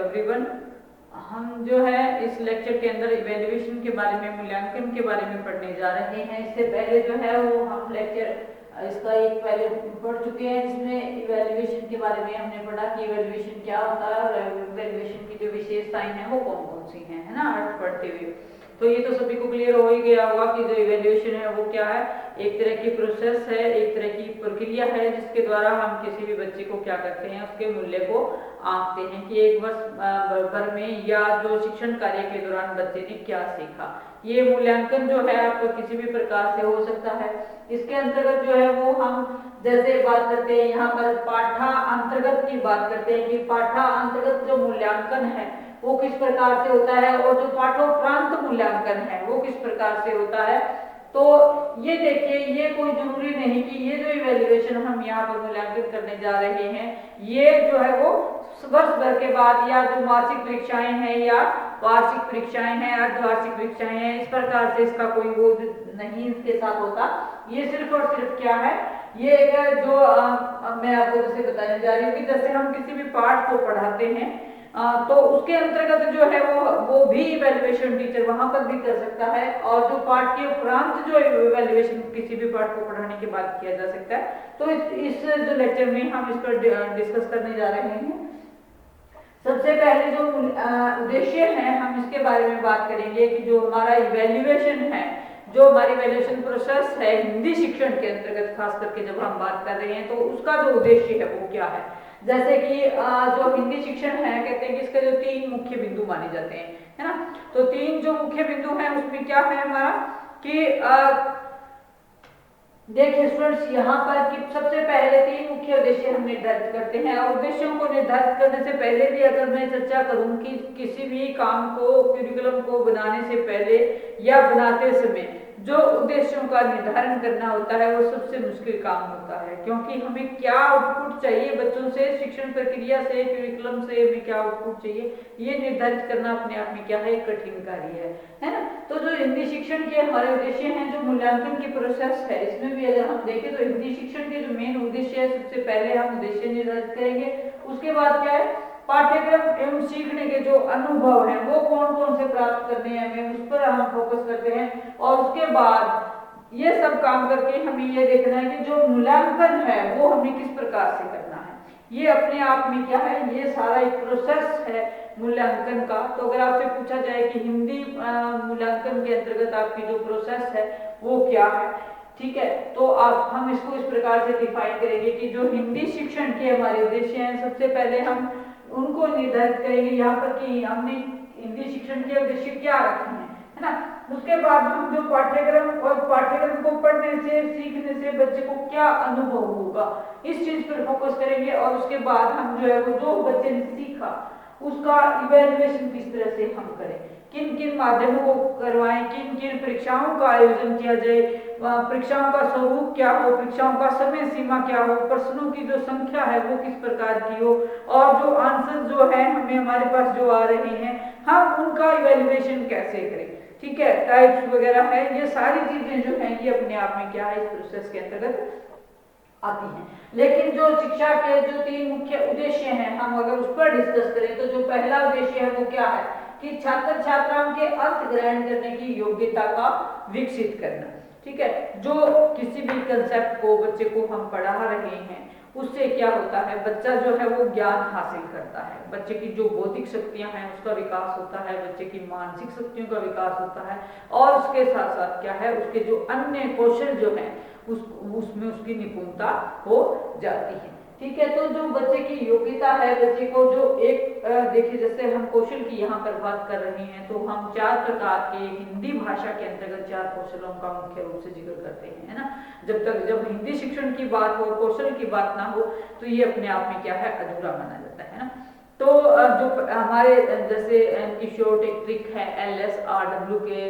Everyone. हम जो है इस लेक्चर के अंदर इवेल्युएशन के बारे में, मूल्यांकन के बारे में पढ़ने जा रहे हैं। इससे पहले जो है वो हम लेक्चर इसका एक पहले पढ़ चुके हैं, जिसमें इवेल्युएशन के बारे में हमने पढ़ा कि इवेल्युएशन क्या होता है और इवेल्युएशन की जो विशेषताएं हैं वो कौन कौन सी हैं, है ना, अर्थ पढ़ते हुए। तो ये तो सभी को क्लियर हो ही गया होगा कि जो इवेल्युएशन है वो क्या है। एक तरह की प्रोसेस है, एक तरह की प्रक्रिया है, जिसके द्वारा हम किसी भी बच्चे को क्या करते हैं, उसके मूल्य को आंकते हैं कि एक वर्ष भर में या जो शिक्षण कार्य के दौरान बच्चे ने क्या सीखा। ये मूल्यांकन जो है आपको किसी भी प्रकार से हो सकता है। इसके अंतर्गत जो है वो हम जैसे बात करते हैं, यहाँ पर पाठा अंतर्गत की बात करते हैं कि पाठा अंतर्गत जो मूल्यांकन है वो किस प्रकार से होता है और जो पाठोपरांत मूल्यांकन है वो किस प्रकार से होता है। तो ये देखिए, ये कोई जरूरी नहीं कि ये जो इवेल्युएशन हम यहाँ पर मूल्यांकन करने जा रहे हैं ये जो है वो वर्ष भर के बाद या जो मासिक परीक्षाएं हैं या वार्षिक परीक्षाएं हैं, अर्धवार्षिक परीक्षाएं हैं, इस प्रकार से इसका कोई वो नहीं इसके साथ होता। ये सिर्फ और सिर्फ क्या है, ये एक जो मैं आपको जैसे बताने जा रही हूँ कि जैसे हम किसी भी पाठ को पढ़ाते हैं तो उसके अंतर्गत जो है वो भी इवेल्युएशन टीचर वहां पर भी कर सकता है, और जो पाठ के उपरांत जो इवेल्युएशन किसी भी पाठ को पढ़ाने के बाद किया जा सकता है। तो इस जो लेक्चर में हम इस पर डिस्कस करने जा रहे हैं। सबसे पहले जो उद्देश्य है हम इसके बारे में बात करेंगे कि जो हमारा इवेल्युएशन है, जो हमारी इवेल्युएशन प्रोसेस है हिंदी शिक्षण के अंतर्गत खास करके जब हम बात कर रहे हैं तो उसका जो उद्देश्य है वो क्या है। जैसे कि जो हिंदी शिक्षण है कहते हैं कि इसके जो 3 मुख्य बिंदु माने जाते हैं, है ना। तो 3 जो मुख्य बिंदु हैं उसमें क्या है हमारा कि देखिए स्टूडेंट्स, यहाँ पर कि सबसे पहले 3 मुख्य उद्देश्य हम निर्धारित करते हैं, और उद्देश्यों को निर्धारित करने से पहले भी अगर मैं चर्चा करूं कि किसी भी काम को, करिकुलम को बनाने से पहले या बनाते समय जो उद्देश्यों का निर्धारण करना होता है वो सबसे मुश्किल काम होता है, क्योंकि हमें क्या आउटपुट चाहिए बच्चों से, शिक्षण प्रक्रिया से, करिकुलम से हमें क्या आउटपुट चाहिए, ये निर्धारित करना अपने आप में क्या है, कठिन कार्य है ना। तो जो हिंदी शिक्षण के हमारे उद्देश्य हैं, जो मूल्यांकन की प्रोसेस है, इसमें भी अगर हम देखें तो हिंदी शिक्षण के जो मेन उद्देश्य है, सबसे पहले हम उद्देश्य निर्धारित करेंगे। उसके बाद क्या है, पाठ्यक्रम एवं सीखने के जो अनुभव हैं वो कौन कौन से प्राप्त करने हैं, हमें उस पर हम फोकस करते हैं। और उसके बाद ये सब काम करके हमें ये देखना है कि जो मूल्यांकन है वो हमें किस प्रकार से करना है। ये अपने आप में क्या है, ये सारा एक प्रोसेस है मूल्यांकन का। तो अगर आपसे पूछा जाए कि हिंदी मूल्यांकन के अंतर्गत आपकी जो प्रोसेस है वो क्या है, ठीक है, तो हम इसको इस प्रकार से डिफाइन करेंगे कि जो हिंदी शिक्षण के हमारे उद्देश्य हैं, सबसे पहले हम उनको निर्धारित करेंगे यहाँ पर कि हमने हिंदी शिक्षण के उद्देश्य क्या रखे हैं, है ना। उसके बाद हम जो पाठ्यक्रम और पाठ्यक्रम को पढ़ने से, सीखने से बच्चे को क्या अनुभव होगा, इस चीज पर फोकस करेंगे। और उसके बाद हम जो है वो जो बच्चे ने सीखा उसका इवेल्युएशन किस तरह से हम करें, किन किन माध्यमों को करवाएं, किन किन परीक्षाओं का आयोजन किया जाए, परीक्षाओं का स्वरूप क्या हो, परीक्षाओं का समय सीमा क्या हो, प्रश्नों की जो संख्या है वो किस प्रकार की हो, और जो आंसर जो है हमें हमारे पास जो आ रहे हैं हम उनका इवेल्युएशन कैसे करें, ठीक है, टाइप्स वगैरह है, ये सारी चीजें जो हैं ये अपने आप में क्या है, इस प्रोसेस के अंतर्गत आती हैं। लेकिन जो शिक्षा के जो 3 मुख्य उद्देश्य हैं हम अगर उस पर डिस्कस करें तो जो पहला उद्देश्य है वो क्या है कि छात्र छात्राओं के अर्थ ग्रहण करने की योग्यता का विकसित करना, ठीक है। जो किसी भी कंसेप्ट को बच्चे को हम पढ़ा रहे हैं उससे क्या होता है, बच्चा जो है वो ज्ञान हासिल करता है, बच्चे की जो बौद्धिक शक्तियां हैं उसका विकास होता है, बच्चे की मानसिक शक्तियों का विकास होता है, और उसके साथ साथ क्या है, उसके जो अन्य कौशल जो है उसमें उसकी निपुणता हो जाती है, ठीक है। तो जो बच्चे की योग्यता है, बच्चे को जो एक देखिए जैसे हम कौशल की यहाँ पर बात कर रहे हैं तो हम 4 प्रकार के हिंदी भाषा के अंतर्गत 4 कौशलों का मुख्य रूप से जिक्र करते हैं, है ना। जब हिंदी शिक्षण की बात हो, कौशल की बात ना हो तो ये अपने आप में क्या है, अधूरा माना जाता है ना। तो जो हमारे जैसे इनकी शॉर्ट एक ट्रिक है LSRW के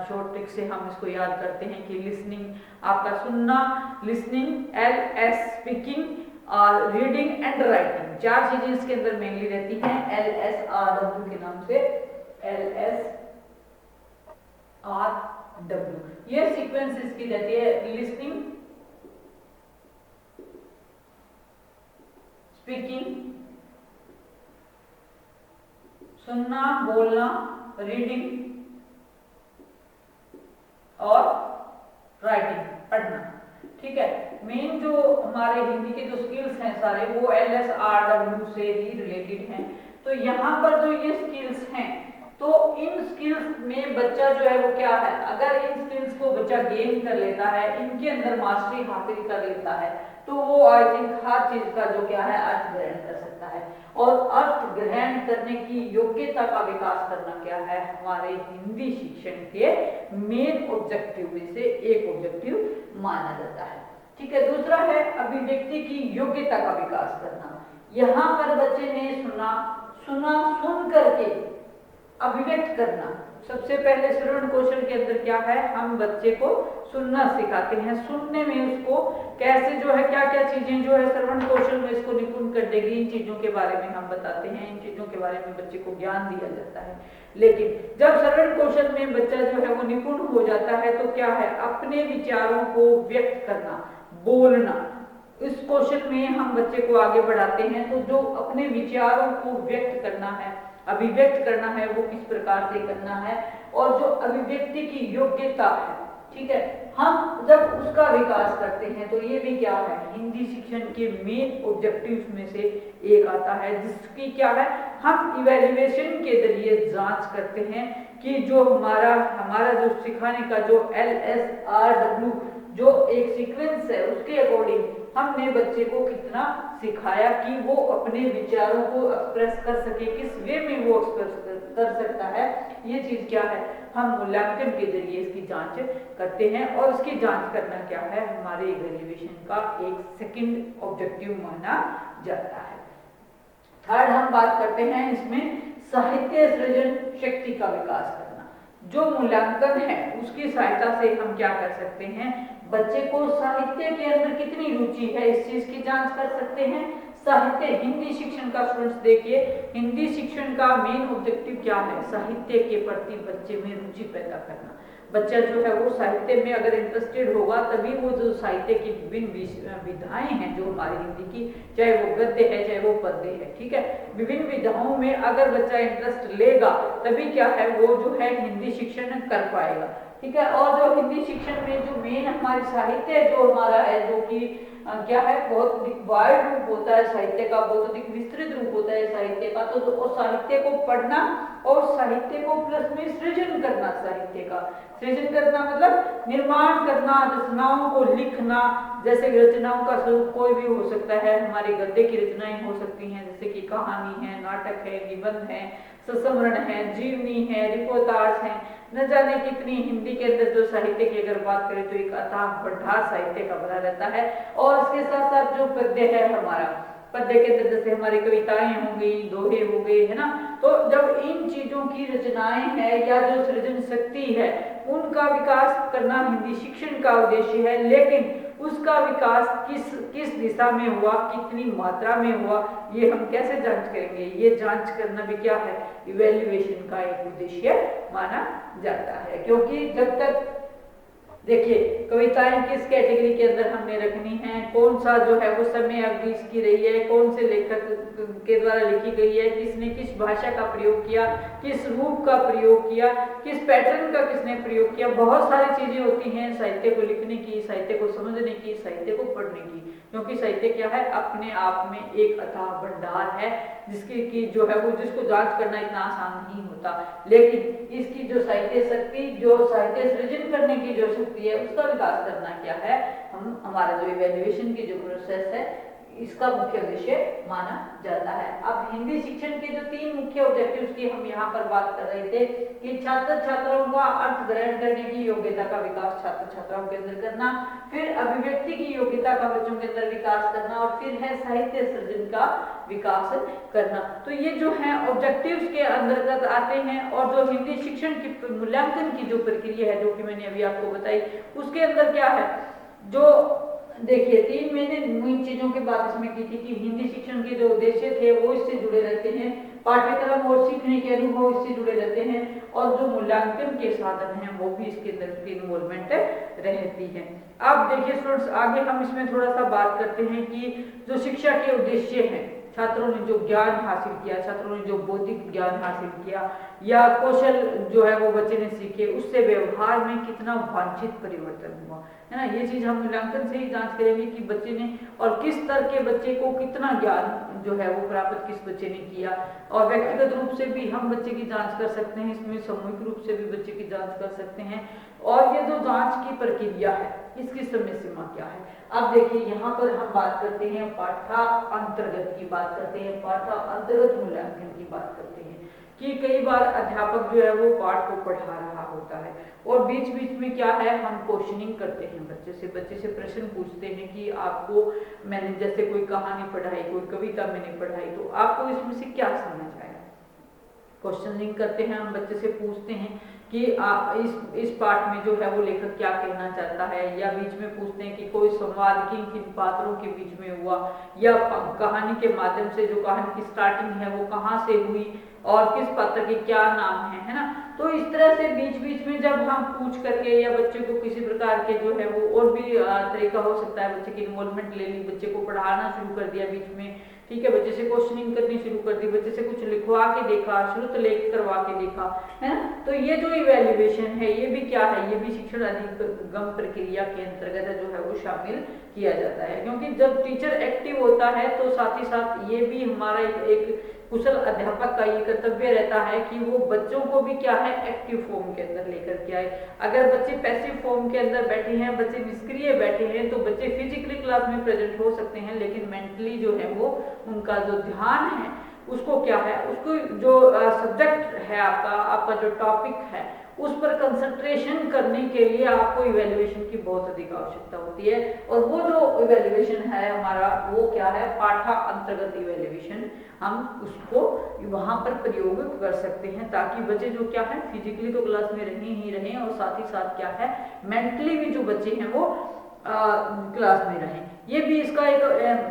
शॉर्ट ट्रिक से हम इसको याद करते हैं कि लिसनिंग, आपका सुनना, लिसनिंग, LS स्पीकिंग और रीडिंग एंड राइटिंग, 4 चीजें इसके अंदर मेनली रहती हैं LSRW के नाम से। LSRW ये सीक्वेंस इसकी रहती है, लिसनिंग, स्पीकिंग, सुनना, बोलना, रीडिंग और राइटिंग, पढ़ना। ठीक है, मेन जो हमारे हिंदी के जो स्किल्स हैं सारे वो LSRW से ही रिलेटेड हैं। तो यहाँ पर जो ये स्किल्स हैं, तो इन स्किल्स में बच्चा जो है वो क्या है, अगर इन स्किल्स को बच्चा गेन कर लेता है, इनके अंदर मास्टरी हासिल कर लेता है, तो वो आई थिंक हर चीज का जो क्या है अर्थ ग्रहण कर सकता है। और अर्थ ग्रहण करने की योग्यता का विकास करना क्या है, हमारे हिंदी शिक्षण के मेन ऑब्जेक्टिव में से एक ऑब्जेक्टिव माना जाता है। ठीक है, दूसरा है अभिव्यक्ति की योग्यता का विकास करना। यहाँ पर बच्चे ने सुना सुन करके अभिव्यक्त करना। सबसे पहले श्रवण कौशल के अंदर क्या है, हम बच्चे को सुनना सिखाते हैं, सुनने में उसको कैसे जो है क्या क्या चीजें जो है श्रवण कौशल में इसको निपुण कर देगी, इन चीजों के बारे में हम बताते हैं, इन चीजों के बारे में बच्चे को ज्ञान दिया जाता है। लेकिन जब श्रवण कौशल में बच्चा जो है वो निपुण हो जाता है, तो क्या है, अपने विचारों को व्यक्त करना, बोलना, इस कौशल में हम बच्चे को आगे बढ़ाते हैं। तो जो अपने विचारों को व्यक्त करना है, अभिव्यक्त करना है, वो किस प्रकार से करना है, और जो अभिव्यक्ति की योग्यता है, ठीक है, हम जब उसका विकास करते हैं, तो ये भी क्या है, हिंदी शिक्षण के मेन ऑब्जेक्टिव्स में से एक आता है, जिसकी क्या है, हम इवैल्यूएशन के जरिए जांच करते हैं कि जो हमारा जो सिखाने का जो LSRW जो एक सीक्वेंस है, उसके अकॉर्डिंग हमने बच्चे को कितना सिखाया कि वो अपने विचारों को एक्सप्रेस कर सके, किस वे में वो एक्सप्रेस कर सकता है। ये चीज क्या है, हम मूल्यांकन के जरिए इसकी जांच करते हैं, और इसकी जांच करना क्या है, हमारे इवैल्यूएशन का एक सेकंड ऑब्जेक्टिव माना जाता है। थर्ड हम बात करते हैं इसमें साहित्य सृजन शक्ति का विकास करना। जो मूल्यांकन है उसकी सहायता से हम क्या कर सकते हैं, बच्चे को साहित्य के अंदर कितनी रुचि है इस चीज की जांच कर सकते हैं। साहित्य, हिंदी शिक्षण का स्टूडेंट्स देखिए, हिंदी शिक्षण का मेन ऑब्जेक्टिव क्या है, साहित्य के प्रति बच्चे में रुचि पैदा करना। बच्चा जो है वो साहित्य में अगर इंटरेस्टेड होगा, तभी वो जो साहित्य की विभिन्न विधाएं हैं जो हमारी हिंदी की, चाहे वो गद्य है चाहे वो पद्य है, ठीक है, विभिन्न विधाओं में अगर बच्चा इंटरेस्ट लेगा, तभी क्या है, वो जो है हिंदी शिक्षण कर पाएगा। ठीक है, और जो हिंदी शिक्षण में जो मेन हमारी साहित्य जो हमारा है, जो कि क्या है, बहुत वाइड रूप होता है साहित्य का, बहुत अधिक विस्तृत रूप होता है साहित्य का। तो साहित्य को पढ़ना और साहित्य को प्लस में सृजन करना, साहित्य का सृजन करना मतलब निर्माण करना, रचनाओं को लिखना। जैसे रचनाओं का स्वरूप कोई भी हो सकता है, हमारी गद्य की रचनाएं हो सकती हैं, जैसे कि कहानी है, नाटक है, निबंध है, संस्मरण है, जीवनी है, रिपोर्टाज है, न जाने कितनी हिंदी के अंदर जो साहित्य की अगर बात करें तो एक अथाह भंडार साहित्य का भरा रहता है। और इसके साथ साथ जो पद्य है हमारा, पद्य के अंदर जैसे हमारी कविताएं हो गई, दोहे हो गए, है ना। तो जब इन चीजों की रचनाएं हैं या जो सृजन शक्ति है, उनका विकास करना हिंदी शिक्षण का उद्देश्य है। लेकिन उसका विकास किस दिशा में हुआ, कितनी मात्रा में हुआ, ये हम कैसे जांच करेंगे, ये जांच करना भी क्या है, इवैल्यूएशन का एक उद्देश्य माना जाता है। क्योंकि जब तक देखिए कविताएं किस कैटेगरी के अंदर हमने रखनी है, कौन सा जो है वो समय अवधि इसकी रही है, कौन से लेखक के द्वारा लिखी गई है, किसने किस भाषा का प्रयोग किया, किस रूप का प्रयोग किया, किस पैटर्न का किसने प्रयोग किया, बहुत सारी चीजें होती हैं साहित्य को लिखने की, साहित्य को समझने की, साहित्य को पढ़ने की। क्योंकि साहित्य क्या है, अपने आप में एक अथाह भंडार है, जिसकी की जो है वो जिसको जांच करना इतना आसान नहीं होता। लेकिन इसकी जो साहित्य शक्ति, जो साहित्य सृजन करने की जो शक्ति है, उसका विकास करना क्या है, हमारा जो इवैल्यूएशन की जो प्रोसेस है, इसका मुख्य उद्देश्य माना जाता है। अब हिंदी शिक्षण के जो 3 मुख्य ऑब्जेक्टिव्स की हम यहाँ पर बात कर रहे थे कि छात्र छात्राओं का अर्थ ग्रहण करने की योग्यता का विकास छात्र छात्राओं के अंदर करना, फिर अभिव्यक्ति की योग्यता का बच्चों के अंदर विकास करना, और फिर है साहित्य सृजन का विकास करना। तो ये जो है ऑब्जेक्टिव्स के अंतर्गत आते हैं। और जो हिंदी शिक्षण की मूल्यांकन की जो प्रक्रिया है, जो कि मैंने अभी आपको बताई, उसके अंदर क्या है, जो देखिए 3 महीने इन चीजों की बात इसमें की थी कि हिंदी शिक्षण के जो उद्देश्य थे वो इससे जुड़े रहते हैं, पाठ्यक्रम और सीखने के अनुभव इससे जुड़े रहते हैं, और जो मूल्यांकन के साधन हैं वो भी इसके अंदर इन्वॉल्वमेंट रहती है। अब देखिए स्टूडेंट्स, आगे हम इसमें थोड़ा सा बात करते हैं कि जो शिक्षा के उद्देश्य हैं, छात्रों ने जो ज्ञान हासिल किया, छात्रों ने जो बौद्धिक ज्ञान हासिल किया या कौशल जो है वो बच्चे ने सीखे, उससे व्यवहार में कितना वांछित परिवर्तन हुआ, है ना। ये चीज हम मूल्यांकन से ही जांच करेंगे कि बच्चे ने और किस स्तर के बच्चे को कितना ज्ञान जो है वो प्राप्त किस बच्चे ने किया। और व्यक्तिगत रूप से भी हम बच्चे की जांच कर सकते हैं, इसमें सामूहिक रूप से भी बच्चे की जांच कर सकते हैं। और ये जो जांच की प्रक्रिया है इसकी समय सीमा क्या है। अब देखिए यहाँ पर हम बात करते हैं पाठांतर्गत की बात करते हैं, पाठांतर्गत मूल्यांकन की बात करते हैं कि कई बार अध्यापक जो है वो पाठ को पढ़ा रहा होता है और बीच बीच में क्या है हम क्वेश्चनिंग करते हैं बच्चे से प्रश्न पूछते हैं कि आपको मैंने जैसे कोई कहानी पढ़ाई, कोई कविता मैंने पढ़ाई, तो आपको इसमें से क्या समझ आया। क्वेश्चनिंग करते हैं, हम बच्चे से पूछते हैं कि इस पाठ में जो है वो लेखक क्या कहना चाहता है, या बीच में पूछते हैं कि कोई संवाद किन पात्रों के बीच में हुआ, या कहानी के माध्यम से जो कहानी की स्टार्टिंग है वो कहाँ से हुई और किस पात्र के क्या नाम है ना। तो इस तरह से बीच बीच में जब हम पूछ करके या बच्चे को किसी प्रकार के जो है वो और भी तरीका हो सकता है, बच्चे की इन्वॉल्वमेंट ले ली, बच्चे को पढ़ाना शुरू कर दिया बीच में, ठीक है, बच्चे से क्वेश्चनिंग करनी शुरू कर दी, बच्चे से कुछ लिखवा के देखा, श्रुत लेख करवा के देखा, है ना। तो ये जो इवैल्यूएशन है ये भी क्या है, ये भी शिक्षण अधिगम प्रक्रिया के अंतर्गत जो है वो शामिल किया जाता है। क्योंकि जब टीचर एक्टिव होता है तो साथ ही साथ ये भी हमारा एक कुशल अध्यापक का ये कर्तव्य रहता है कि वो बच्चों को भी क्या है एक्टिव फॉर्म के अंदर लेकर के आए। अगर बच्चे पैसिव फॉर्म के अंदर बैठे हैं, बच्चे निष्क्रिय बैठे हैं, तो बच्चे फिजिकली क्लास में प्रेजेंट हो सकते हैं लेकिन मेंटली जो है वो उनका जो ध्यान है उसको क्या है, उसको जो सब्जेक्ट है आपका जो टॉपिक है उस पर कंसंट्रेशन करने के लिए आपको इवैल्यूएशन की बहुत अधिक आवश्यकता होती है। और वो जो इवैल्यूएशन है हमारा वो क्या है, पाठांतर्गत इवैल्यूएशन, हम उसको वहां पर प्रयोग कर सकते हैं ताकि बच्चे जो क्या है फिजिकली तो क्लास में रहें और साथ ही साथ क्या है मेंटली भी जो बच्चे हैं वो क्लास में रहें। ये भी इसका एक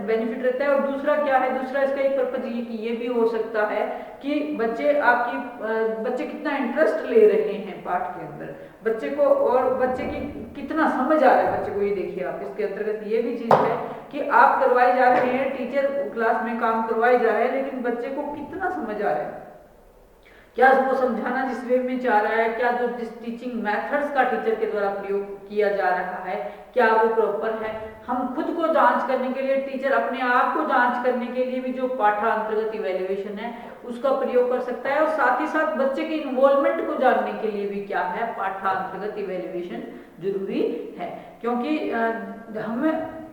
बेनिफिट रहता है। और दूसरा क्या है, दूसरा इसका एक पर्पज ये भी हो सकता है कि बच्चे कितना इंटरेस्ट ले रहे हैं पाठ के अंदर, बच्चे को और बच्चे की कितना समझ आ रहा है बच्चे को, ये देखिए आप इसके अंतर्गत ये भी चीज है कि आप करवाए जा रहे हैं, टीचर क्लास में काम करवाए जा रहे हैं लेकिन बच्चे को कितना समझ आ रहा है, क्या वो समझाना जिस वे में चाह रहा है, क्या जो जिस टीचिंग मेथड्स का टीचर के द्वारा प्रयोग किया जा रहा है क्या वो प्रॉपर है। हम खुद को जांच करने के लिए, टीचर अपने आप को जांच करने के लिए भी जो पाठांतर्गत इवैल्यूएशन है उसका प्रयोग कर सकता है। और साथ ही साथ बच्चे की इन्वॉल्वमेंट को जानने के लिए भी क्या है, पाठांतर्गत इवैल्यूएशन जरूरी है। क्योंकि हमें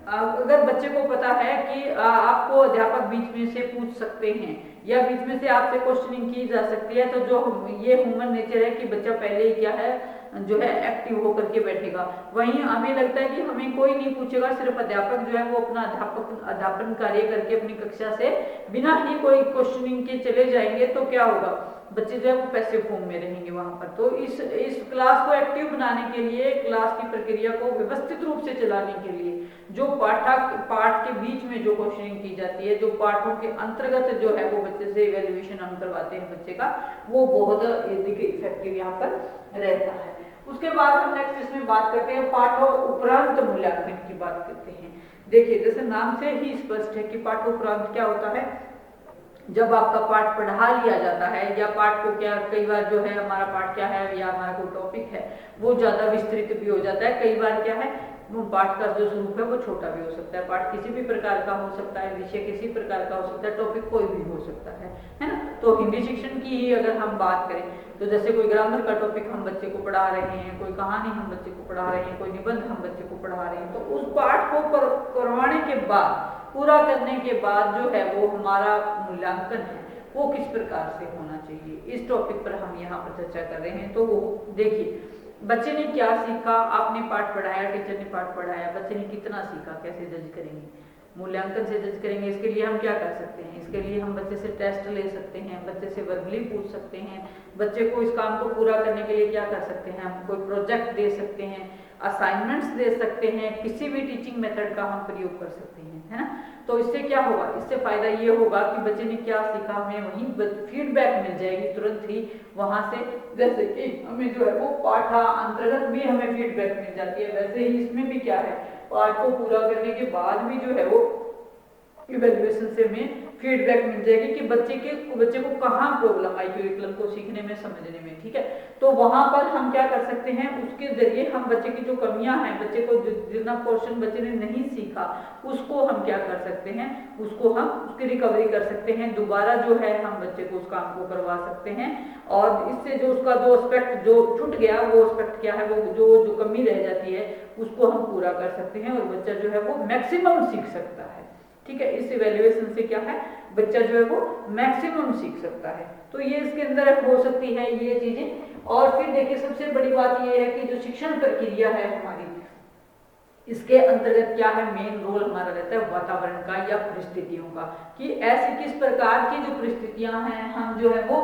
अगर बच्चे को पता है कि आपको अध्यापक बीच में से पूछ सकते हैं या बीच में से आपसे क्वेश्चनिंग की जा सकती है, तो जो ये ह्यूमन नेचर है कि बच्चा पहले ही क्या है जो है एक्टिव होकर के बैठेगा। वहीं हमें लगता है कि हमें कोई नहीं पूछेगा, सिर्फ अध्यापक जो है वो अपना अध्यापन कार्य करके अपनी कक्षा से बिना ही कोई क्वेश्चनिंग के चले जाएंगे, तो क्या होगा, बच्चे जो है वो पैसिव फॉर्म में रहेंगे वहां पर। तो इस क्लास को एक्टिव बनाने के लिए, क्लास की प्रक्रिया को व्यवस्थित रूप से चलाने के लिए जो पाठ के बीच में जो क्वेश्चनिंग की जाती है, जो पाठों के अंतर्गत जो है वो बच्चे से इवैल्यूएशन हम करवाते हैं बच्चे का, वो बहुत इफेक्टिव यहाँ पर रहता है। उसके बाद हम नेक्स्ट इसमें बात करते हैं पाठों उपरांत मूल्यांकन की बात करते हैं। देखिए जैसे नाम से ही स्पष्ट है कि पाठोपरांत क्या होता है, जब आपका पाठ पढ़ा लिया जाता है या पाठ को क्या कई बार जो है हमारा पाठ क्या है या हमारा कोई टॉपिक है वो ज्यादा विस्तृत भी हो जाता है, कई बार क्या है वो पाठ का जो स्वरूप है वो छोटा भी हो सकता है, पाठ किसी भी प्रकार का हो सकता है, विषय किसी प्रकार का हो सकता है, टॉपिक कोई भी हो सकता है ना। तो हिंदी शिक्षण की ही अगर हम बात करें तो जैसे कोई ग्रामर का टॉपिक हम बच्चे को पढ़ा रहे हैं, कोई कहानी हम बच्चे को पढ़ा रहे हैं, कोई निबंध हम बच्चे को पढ़ा रहे हैं, तो उस पाठ को करवाने के बाद, पूरा करने के बाद जो है वो हमारा मूल्यांकन है वो किस प्रकार से होना चाहिए, इस टॉपिक पर हम यहाँ पर चर्चा कर रहे हैं। तो वो देखिए बच्चे ने क्या सीखा, आपने पाठ पढ़ाया, टीचर ने पाठ पढ़ाया, बच्चे ने कितना सीखा, कैसे जज करेंगे, मूल्यांकन से जज करेंगे। इसके लिए हम क्या कर सकते हैं, इसके लिए हम बच्चे से टेस्ट ले सकते हैं, बच्चे से वर्बली पूछ सकते हैं, बच्चे को इस काम को पूरा करने के लिए क्या कर सकते हैं, हम कोई प्रोजेक्ट दे सकते हैं, असाइनमेंट्स दे सकते हैं, किसी भी टीचिंग मेथड का हम प्रयोग कर सकते हैं, है ना। तो इससे क्या होगा, इससे फायदा ये होगा कि बच्चे ने क्या सीखा हमें वहीं फीडबैक मिल जाएगी तुरंत ही वहां से। जैसे कि हमें जो है वो पाठांतर्गत भी हमें फीडबैक मिल जाती है, वैसे ही इसमें भी क्या है, पाठ को पूरा करने के बाद भी जो है वो इवैल्यूएशन से हमें फीडबैक मिल जाएगी कि बच्चे को कहाँ प्रॉब्लम आई क्यूरिकुलम को सीखने में, समझने में, ठीक है। तो वहां पर हम क्या कर सकते हैं, उसके जरिए हम बच्चे की जो कमियां हैं, बच्चे को जितना पोर्शन बच्चे ने नहीं सीखा उसको हम क्या कर सकते हैं, उसको हम उसकी रिकवरी कर सकते हैं, दोबारा जो है हम बच्चे को उस काम को करवा सकते हैं। और इससे जो उसका जो एस्पेक्ट जो छूट गया, वो एस्पेक्ट क्या है, वो जो कमी रह जाती है उसको हम पूरा कर सकते हैं और बच्चा जो है वो मैक्सिमम सीख सकता है, ठीक है। इस इवेल्युएशन से क्या है, बच्चा जो है वो मैक्सिमम सीख सकता है। तो ये इसके अंदर हो सकती है ये चीजें। और फिर देखिए सबसे बड़ी बात ये है कि जो शिक्षण प्रक्रिया है हमारी, इसके अंतर्गत क्या है, मेन रोल हमारा रहता है वातावरण का या परिस्थितियों का, कि ऐसी किस प्रकार की जो परिस्थितियां हैं हम जो है वो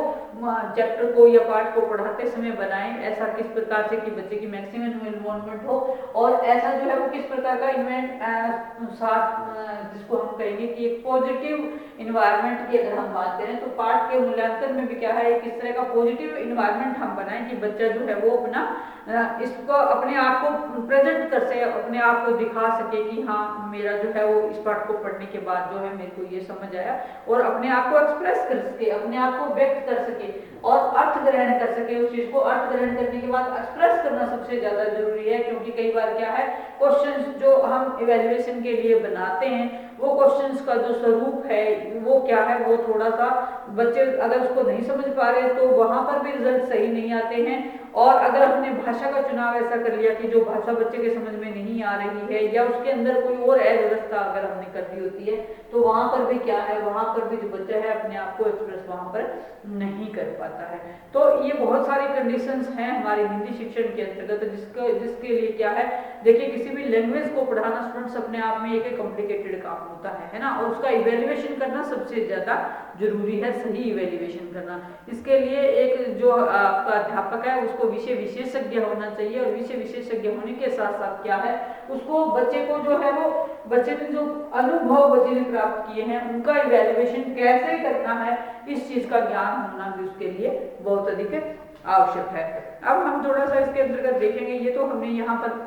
चैप्टर को या पाठ को पढ़ाते समय बनाएं, ऐसा किस प्रकार से कि बच्चे की मैक्सिमम इन्वॉल्वमेंट हो, और ऐसा जो है वो किस प्रकार का साथ जिसको हम कहेंगे कि एक पॉजिटिव इन्वायरमेंट की अगर हम बात करें तो पाठ के मूल्यांकन में भी क्या है, किस तरह का पॉजिटिव इन्वायरमेंट हम बनाएं कि बच्चा जो है वो अपना इसको अपने आप को प्रेजेंट कर सके, अपने आप को दिखा सके कि हाँ मेरा जो है वो इस पाठ को पढ़ने के बाद जो है मेरे को ये समझ आया, और अपने आप को एक्सप्रेस कर सके, अपने आप को व्यक्त कर सके और अर्थ ग्रहण कर सके। उस चीज को अर्थ ग्रहण करने के बाद एक्सप्रेस करना सबसे ज्यादा जरूरी है, क्योंकि कई बार क्या है, क्वेश्चंस जो हम इवैल्यूएशन के लिए बनाते हैं वो क्वेश्चंस का जो स्वरूप है वो क्या है, वो थोड़ा सा बच्चे अगर उसको नहीं समझ पा रहे तो वहां पर भी रिजल्ट सही नहीं आते हैं। और अगर हमने भाषा का चुनाव ऐसा कर लिया कि जो भाषा बच्चे के समझ में नहीं आ रही है या उसके अंदर कोई और अव्यवस्था अगर हमने कर दी होती है तो वहां पर भी क्या है, वहां पर भी जो बच्चा है अपने आप को एक्सप्रेस वहां पर नहीं कर पाता है। तो ये बहुत सारी कंडीशंस हैं हमारे हिंदी शिक्षण के अंतर्गत जिसके लिए क्या है, देखिए किसी भी लैंग्वेज को पढ़ाना स्टूडेंट्स अपने आप में एक कॉम्प्लिकेटेड काम होता है ना, और उसका इवेल्युएशन करना सबसे ज्यादा जरूरी है, सही इवेल्युएशन करना। इसके लिए एक जो आपका अध्यापक है उसको विषय विशेषज्ञ होना चाहिए, और विषय विशेषज्ञ होने के साथ साथ क्या है, उसको बच्चे को जो है वो बच्चे ने जो अनुभव बच्चे ने प्राप्त किए हैं उनका इवेल्युएशन कैसे करना है, इस चीज का ज्ञान होना भी उसके लिए बहुत अधिक आवश्यक है। अब हम थोड़ा सा इसके अंतर्गत देखेंगे, ये तो हमने यहाँ पर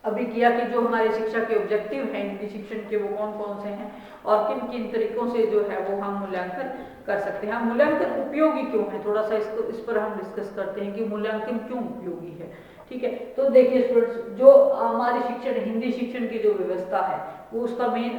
अभी किया कि जो हमारे शिक्षा के ऑब्जेक्टिव हैं हिंदी शिक्षण के वो कौन कौन से हैं और किन किन तरीकों से जो है वो हम मूल्यांकन कर सकते हैं। मूल्यांकन उपयोगी क्यों है, थोड़ा सा इस पर हम डिस्कस करते हैं कि मूल्यांकन क्यों उपयोगी है, ठीक है। तो देखिए स्टूडेंट्स, जो हमारी शिक्षण हिंदी शिक्षण की जो व्यवस्था है वो उसका मेन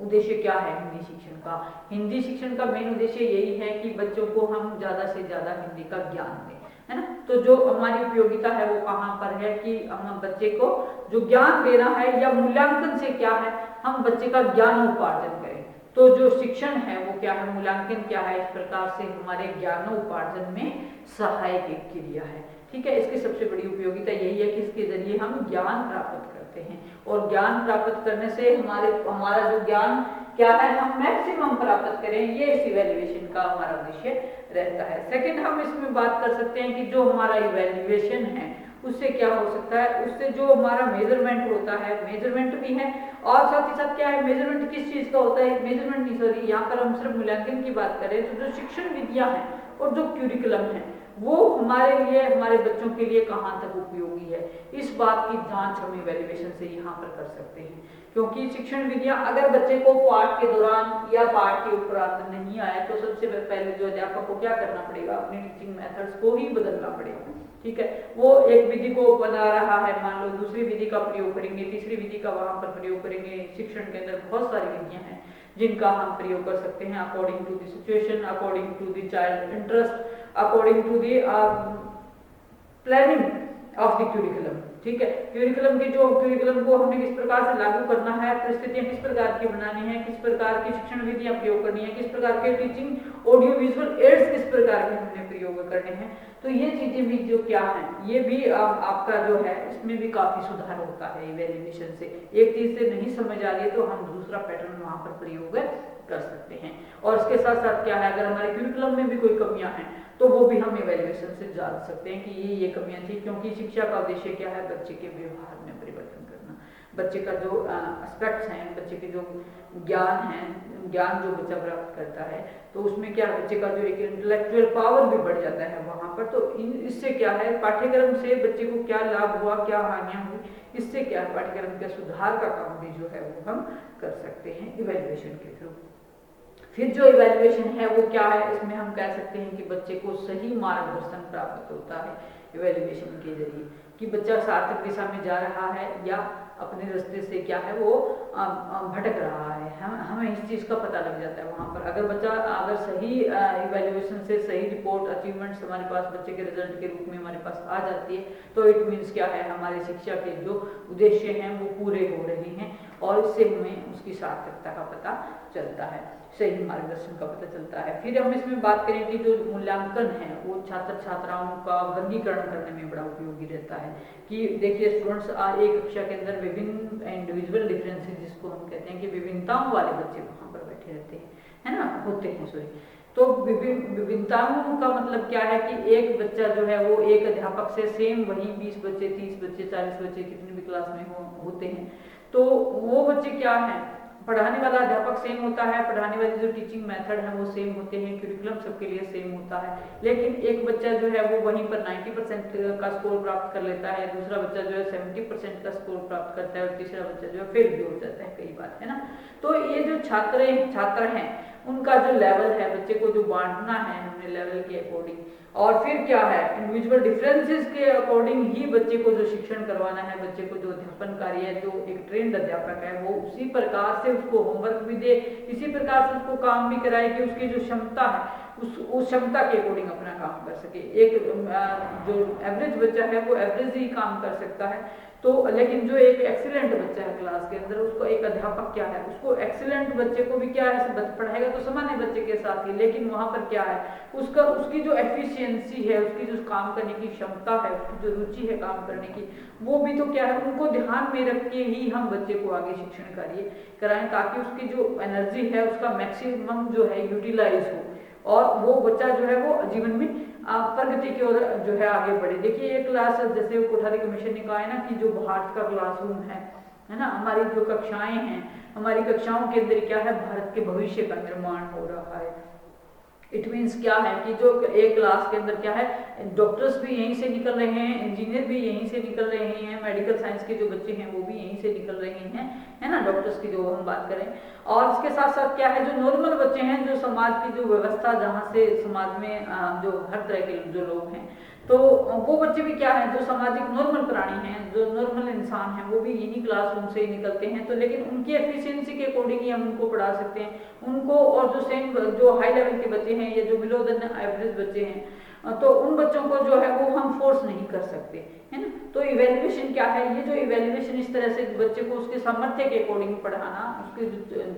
उद्देश्य क्या है हिंदी शिक्षण का। हिंदी शिक्षण का मेन उद्देश्य यही है कि बच्चों को हम ज्यादा से ज्यादा हिंदी का ज्ञान दें, है ना। तो जो हमारी उपयोगिता है वो कहाँ पर है कि हम बच्चे को जो ज्ञान देना है, या मूल्यांकन से क्या है, हम बच्चे का ज्ञानोपार्जन करें। तो जो शिक्षण है वो क्या है, मूल्यांकन क्या है, इस प्रकार से हमारे ज्ञानोपार्जन में सहायक एक क्रिया है, ठीक है। इसकी सबसे बड़ी उपयोगिता यही है कि इसके जरिए हम ज्ञान प्राप्त करते हैं, और ज्ञान प्राप्त करने से हमारा जो ज्ञान क्या है हम मैक्सिमम प्राप्त करें, ये इस इवैल्यूएशन का हमारा उद्देश्य रहता है। सेकंड, हम इसमें बात कर सकते हैं कि जो हमारा इवैल्यूएशन है उससे क्या हो सकता है, उससे जो हमारा मेजरमेंट होता है, मेजरमेंट भी है, और साथ ही साथ क्या है, मेजरमेंट किस चीज का होता है, मेजरमेंट नहीं सॉरी, यहाँ पर हम सिर्फ मूल्यांकन की बात करें तो जो शिक्षण विधियां हैं और जो क्यूरिकुलम है वो हमारे लिए, हमारे बच्चों के लिए कहाँ तक उपयोगी है, इस बात की जांच हम इवैल्यूएशन से यहाँ पर कर सकते हैं। क्योंकि शिक्षण विधियां अगर बच्चे को पाठ के दौरान या पाठ के उपरांत नहीं आए तो सबसे पहले जो अध्यापक को क्या करना पड़ेगा, अपने टीचिंग मेथड्स को ही बदलना पड़ेगा, ठीक है। वो एक विधि को बना रहा है, मान लो दूसरी विधि का प्रयोग करेंगे, तीसरी विधि का वहां पर प्रयोग करेंगे। शिक्षण के अंदर बहुत सारी विधियां हैं जिनका हम प्रयोग कर सकते हैं according to the situation, according to the child interest, according to the planning of the curriculum, ठीक है। क्यूरिकुलम को हमने किस प्रकार से लागू करना है, परिस्थितियां किस प्रकार की बनानी है, किस प्रकार की शिक्षण विधियां प्रयोग करनी है, किस प्रकार के टीचिंग ऑडियो विजुअल एड्स किस प्रकार के हमने प्रयोग करने हैं। तो ये चीजें भी जो क्या है, ये भी आपका जो है इसमें भी काफी सुधार होता है इवैल्यूएशन से। एक चीज से नहीं समझ आ रही है तो हम दूसरा पैटर्न वहां पर प्रयोग कर सकते हैं। और इसके साथ साथ क्या है, अगर हमारे क्यूरिकुलम में भी कोई कमियां हैं तो वो भी हम इवैल्यूएशन से जान सकते हैं कि ये कमियां थी, क्योंकि शिक्षा का उद्देश्य क्या है, बच्चे के व्यवहार में परिवर्तन करना, बच्चे का जो एस्पेक्ट्स हैं, बच्चे के जो ज्ञान है, ज्ञान जो बच्चा प्राप्त करता है तो उसमें क्या बच्चे का जो एक इंटेलेक्चुअल पावर भी बढ़ जाता है वहां पर। तो इससे क्या है, पाठ्यक्रम से बच्चे को क्या लाभ हुआ, क्या हानियां हुई, इससे क्या पाठ्यक्रम के सुधार का काम भी जो है वो हम कर सकते हैं इवैल्यूएशन के थ्रू। फिर जो इवैल्यूएशन है वो क्या है, इसमें हम कह सकते हैं कि बच्चे को सही मार्गदर्शन प्राप्त होता है इवैल्यूएशन के जरिए, कि बच्चा सार्थक दिशा में जा रहा है या अपने रास्ते से क्या है वो भटक रहा है। हमें इस चीज़ का पता लग जाता है वहाँ पर। अगर बच्चा अगर सही इवैल्यूएशन से सही रिपोर्ट अचीवमेंट्स हमारे पास बच्चे के रिजल्ट के रूप में हमारे पास आ जाती है, तो इट मीन्स क्या है, हमारे शिक्षा के जो उद्देश्य हैं वो पूरे हो रहे हैं और इससे हमें उसकी सार्थकता का पता चलता है, सही मार्गदर्शन का पता चलता है। फिर हम इसमें बात करें कि जो मूल्यांकन है वो छात्र छात्राओं का वर्गीकरण करने में बड़ा उपयोगी रहता है। कि देखिए स्टूडेंट्स एक कक्षा के अंदर विभिन्न इंडिविजुअल डिफरेंसेस जिसको हम कहते हैं कि विभिन्नताओं वाले बच्चे वहाँ पर बैठे रहते हैं, है ना, होते हैं सॉरी। तो विभिन्नताओं का मतलब क्या है कि एक बच्चा जो है वो एक अध्यापक से सेम वही 20 बच्चे 30 बच्चे 40 बच्चे कितनी भी क्लास में होते हैं, तो वो बच्चे क्या हैं, पढ़ाने वाला अध्यापक सेम होता है, पढ़ाने वाली जो टीचिंग मेथड है वो सेम होते हैं, क्यूरिकुलम सबके लिए सेम होता है, लेकिन एक बच्चा जो है वो वहीं पर 90% का स्कोर प्राप्त कर लेता है, दूसरा बच्चा जो है 70% का स्कोर प्राप्त करता है और तीसरा बच्चा जो है फेल भी हो जाता है कई बार, है ना। तो ये जो छात्र हैं उनका जो लेवल है, बच्चे को जो बांटना है हमने लेवल के अकॉर्डिंग, और फिर क्या है इंडिविजुअल डिफरेंसेस के अकॉर्डिंग ही बच्चे को जो शिक्षण करवाना है, बच्चे को जो अध्यापन कार्य है, जो एक ट्रेंड अध्यापक है वो उसी प्रकार से उसको होमवर्क भी दे, इसी प्रकार से उसको काम भी कराए कि उसकी जो क्षमता है उस क्षमता के अकॉर्डिंग अपना काम कर सके। एक जो एवरेज बच्चा है वो एवरेज ही काम कर सकता है, तो लेकिन जो एक एक्सीलेंट बच्चा है क्लास के अंदर, उसको एक अध्यापक क्या है, उसको एक्सीलेंट बच्चे को भी क्या है पढ़ाएगा तो सामान्य बच्चे के साथ ही, लेकिन वहाँ पर क्या है उसकी जो एफिशिएंसी है, उसकी जो काम करने की क्षमता है, उसकी जो रुचि है काम करने की, वो भी तो क्या है उनको ध्यान में रख के ही हम बच्चे को आगे शिक्षण कार्य कराएं, ताकि उसकी जो एनर्जी है उसका मैक्सिमम जो है यूटिलाइज हो और वो बच्चा जो है वो जीवन में प्रगति की ओर जो है आगे बढ़े। देखिए ये क्लास जैसे कोठारी कमीशन ने कहा है ना कि जो भारत का क्लासरूम है ना, हमारी जो कक्षाएं हैं, हमारी कक्षाओं के अंदर क्या है भारत के भविष्य का निर्माण हो रहा है। इट मीन्स क्या है कि जो एक क्लास के अंदर क्या है डॉक्टर्स भी यहीं से निकल रहे हैं, इंजीनियर भी यहीं से निकल रहे हैं, मेडिकल साइंस के जो बच्चे हैं वो भी यहीं से निकल रहे हैं, है ना, डॉक्टर्स की जो हम बात करें। और इसके साथ साथ क्या है जो नॉर्मल बच्चे हैं, जो समाज की जो व्यवस्था जहाँ से समाज में जो हर तरह के जो लोग हैं, तो वो बच्चे भी क्या है जो सामाजिक नॉर्मल प्राणी हैं, जो नॉर्मल इंसान हैं, वो भी इन्हीं क्लासरूम से ही निकलते हैं। तो लेकिन उनकी एफिशिएंसी के अकॉर्डिंग ही हम उनको पढ़ा सकते हैं उनको, और जो सेम जो हाई लेवल के बच्चे हैं या जो बिलो द एवरेज बच्चे हैं, तो उन बच्चों को जो है वो हम फोर्स नहीं कर सकते, है ना। तो इवैल्यूएशन क्या है, ये जो इवैल्यूएशन इस तरह से बच्चे को उसके सामर्थ्य के अकॉर्डिंग पढ़ाना, उसके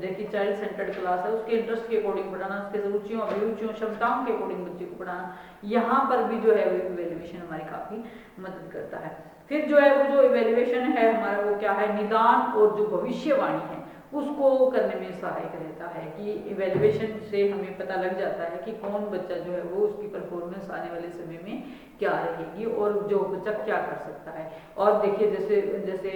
देखिए चाइल्ड सेंटर्ड क्लास है, उसके इंटरेस्ट के अकॉर्डिंग पढ़ाना, उसके रुचियों अभिरुचियों क्षमताओं के अकॉर्डिंग बच्चे को पढ़ाना, यहाँ पर भी जो है इवैल्यूएशन हमारी काफी मदद करता है। फिर जो है वो जो इवैल्यूएशन है हमारा वो क्या है निदान और जो भविष्यवाणी है उसको करने में सहायक रहता है, कि इवैल्यूएशन से हमें पता लग जाता है कि कौन बच्चा जो है वो उसकी परफॉर्मेंस आने वाले समय में क्या रहेगी और जो बच्चा क्या कर सकता है। और देखिए जैसे जैसे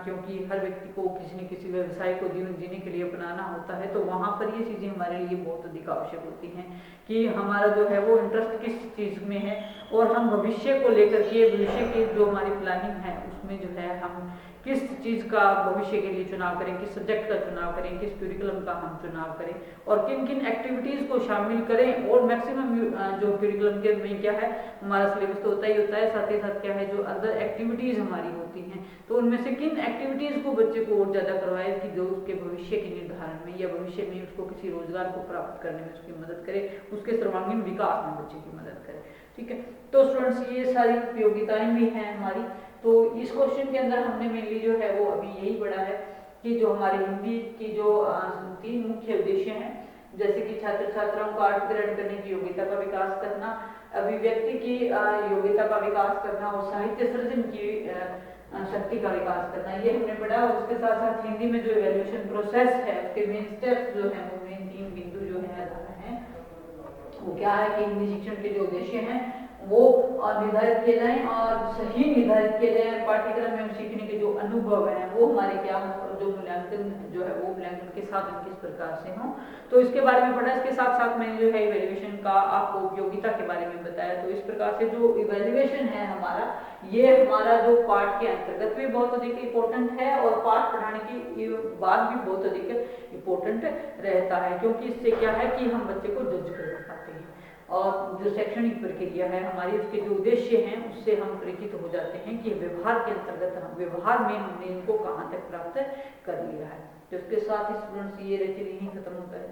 क्योंकि हर व्यक्ति को किसी न किसी व्यवसाय को जीवन जीने के लिए अपनाना होता है, तो वहाँ पर ये चीज़ें हमारे लिए बहुत अधिक आवश्यक होती हैं कि हमारा जो है वो इंटरेस्ट किस चीज़ में है और हम भविष्य को लेकर के भविष्य की जो हमारी प्लानिंग है उसमें जो है हम किस चीज़ का भविष्य के लिए चुनाव करें, किस सब्जेक्ट का चुनाव करें, किस क्यूरिकुलम का हम चुनाव करें और किन किन एक्टिविटीज़ को शामिल करें। और मैक्सिमम जो क्यूरिकुलम के में क्या है हमारा सिलेबस तो होता ही होता है, साथ ही साथ क्या है जो अदर एक्टिविटीज़ हमारी होती हैं, तो उनमें से किन एक्टिविटीज़ को बच्चे को और ज़्यादा करवाए कि जो उसके भविष्य के निर्धारण में या भविष्य में उसको किसी रोजगार को प्राप्त करने में उसकी मदद करे, उसके सर्वांगीण विकास में बच्चे की मदद करे। ठीक है, तो स्टूडेंट्स ये सारी उपयोगिताएं भी हैं हमारी। तो इस क्वेश्चन के अंदर हमने मेनली जो है वो अभी यही पढ़ा है कि जो हमारी हिंदी की जो 3 मुख्य उद्देश्य हैं, जैसे कि छात्र छात्राओं को अर्थ ग्रहण करने की योग्यता का विकास करना, अभिव्यक्ति की योग्यता का विकास करना और साहित्य सृजन की शक्ति का विकास करना, ये हमने पढ़ा। और उसके साथ साथ हिंदी में जो इवैल्यूएशन प्रोसेस है उसके मेन स्टेप्स जो है वो मेन 3 बिंदु जो है आधार है, वो क्या है कि हिंदी शिक्षण के जो उद्देश्य हैं वो निर्धारित किए जाएं और सही निर्धारित किए जाएं। पाठ्यक्रम में सीखने के जो अनुभव हैं वो हमारे क्या हो, जो मूल्यांकन जो है वो मूल्यांकन के साधन किस प्रकार से हों, तो इसके बारे में पढ़ा। इसके साथ साथ मैंने जो है इवैल्यूएशन का आपको उपयोगिता के बारे में बताया। तो इस प्रकार से जो इवैल्यूएशन है हमारा, ये हमारा जो पाठ के अंतर्गत भी बहुत अधिक इम्पोर्टेंट है और पाठ पढ़ाने की बाद भी बहुत अधिक इम्पोर्टेंट रहता है, क्योंकि इससे क्या है कि हम बच्चे को जज कर पाते हैं और जो शैक्षणिक प्रक्रिया है हमारी, उसके जो उद्देश्य हैं उससे हम परिचित हो जाते हैं कि व्यवहार के अंतर्गत हम व्यवहार में हमने इनको कहाँ तक प्राप्त कर लिया है। तो इसके साथ स्टूडेंट्स ये लेक्चर यहीं खत्म होता है।